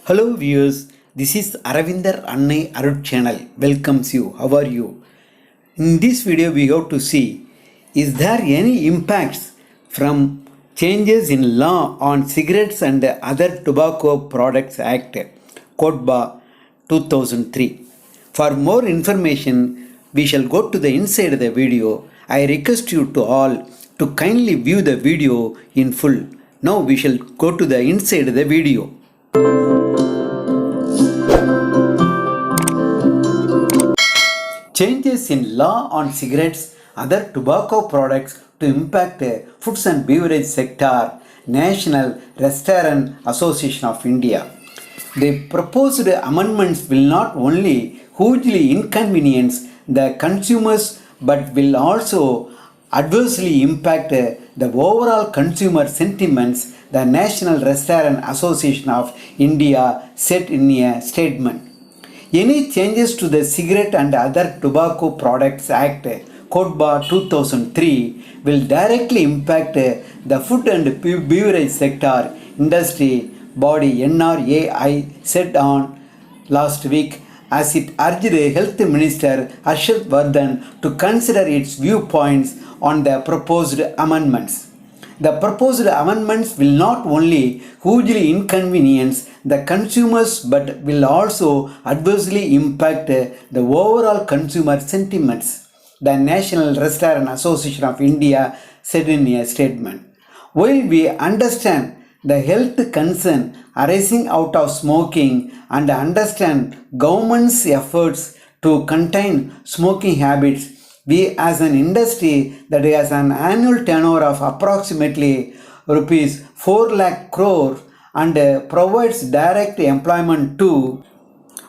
Hello viewers, this is Aravinder Annai Arut channel. Welcomes you. How are you? In this video we have to see, is there any impacts from changes in law on cigarettes and other tobacco products act COTBA 2003. For more information we shall go to the inside of the video. I request you to all to kindly view the video in full. Now we shall go to the inside of the video. Changes in law on cigarettes, other tobacco products to impact foods and beverage sector, National Restaurant Association of India. The proposed amendments will not only hugely inconvenience the consumers but will also adversely impact the overall consumer sentiments, the National Restaurant Association of India said in a statement. Any changes to the Cigarette and Other Tobacco Products Act COTBA 2003 will directly impact the food and beverage sector industry body NRAI said on last week as it urged Health Minister Harsh Vardhan to consider its viewpoints on the proposed amendments. The proposed amendments will not only hugely inconvenience the consumers but will also adversely impact the overall consumer sentiments, the National Restaurant Association of India said in a statement. While we understand the health concern arising out of smoking and understand government's efforts to contain smoking habits, we as an industry that has an annual turnover of approximately rupees 4 lakh crore and provides direct employment to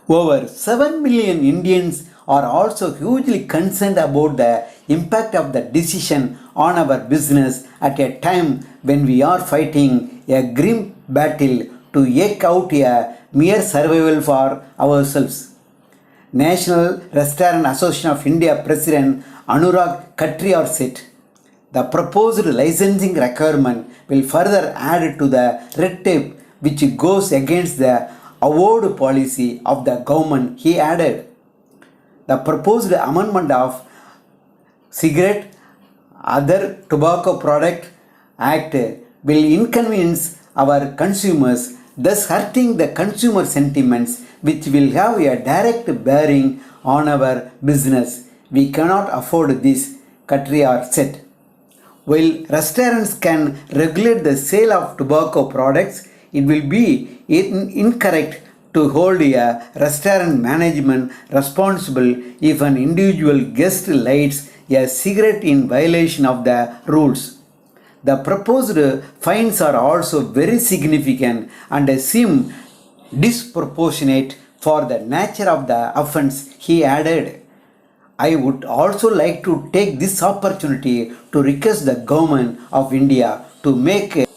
over 7 million Indians are also hugely concerned about the impact of the decision on our business at a time when we are fighting a grim battle to eke out a mere survival for ourselves. National Restaurant Association of India President Anurag Katriyar said, the proposed licensing requirement will further add to the red tape which goes against the award policy of the government, he added. The proposed amendment of Cigarette Other Tobacco Product Act will inconvenience our consumers, thus hurting the consumer sentiments which will have a direct bearing on our business. We cannot afford this, Katriyar said. While restaurants can regulate the sale of tobacco products, it will be incorrect to hold a restaurant management responsible if an individual guest lights a cigarette in violation of the rules. The proposed fines are also very significant and seem disproportionate for the nature of the offense, he added. I would also like to take this opportunity to request the Government of India to make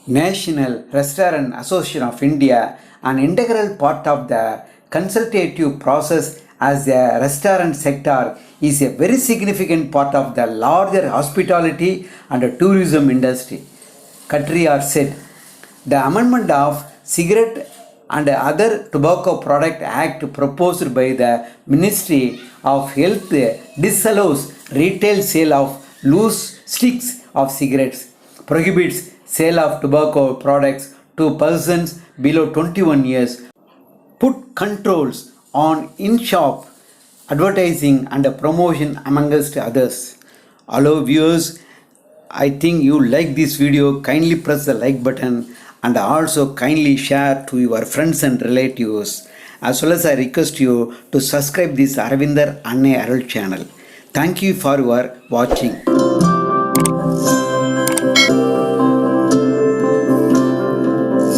National Restaurant Association of India an integral part of the consultative process as the restaurant sector is a very significant part of the larger hospitality and tourism industry. Katriyar said, the amendment of Cigarette and Other Tobacco Product Act proposed by the Ministry of Health disallows retail sale of loose sticks of cigarettes, prohibits sale of tobacco products to persons below 21 years, put controls on in-shop advertising and promotion amongst others. Hello viewers, I think you like this video. Kindly press the like button and also kindly share to your friends and relatives. As well as I request you to subscribe this Aravinder Annai Arut channel. Thank you for your watching.